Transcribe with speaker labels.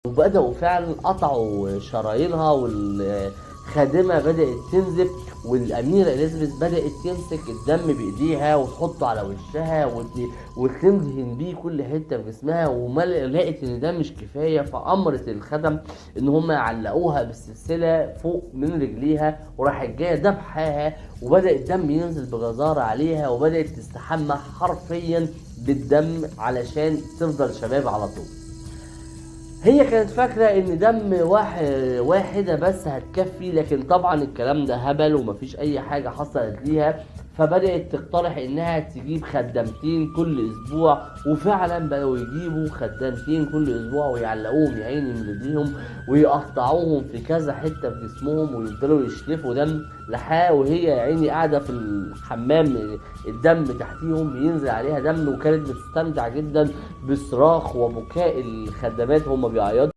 Speaker 1: وبدأوا فعلا قطعوا شرايينها، والخادمة بدأت تنزف، والأميرة إليزابيث بدأت تمسك الدم بإيديها وتحطه على وشها وتدهن بيه كل حتة في جسمها، لقت إن ده مش كفاية، فأمرت الخدم إن هم يعلقوها بالسلسلة فوق من رجليها، وراحت جاية دبحاها، وبدأ الدم ينزل بغزارة عليها، وبدأت تستحمى حرفيا بالدم علشان تفضل شباب على طول. هي كانت فاكرة ان دم واحدة بس هتكفي، لكن طبعا الكلام ده هبل ومفيش اي حاجة حصلت ليها. فبدأت تقترح انها تجيب خدامتين كل اسبوع، وفعلا بدأوا يجيبوا خدامتين كل اسبوع ويعلقوهم يا عيني من رجليهم، ويقطعوهم في كذا حتة في جسمهم، ويفضلوا يشلفوا دم وهي يا عيني قاعدة في الحمام، الدم تحتيهم بينزل عليها دم. وكانت بتستمتع جدا بصراخ وبكاء الخدامات هم بيعيطوا.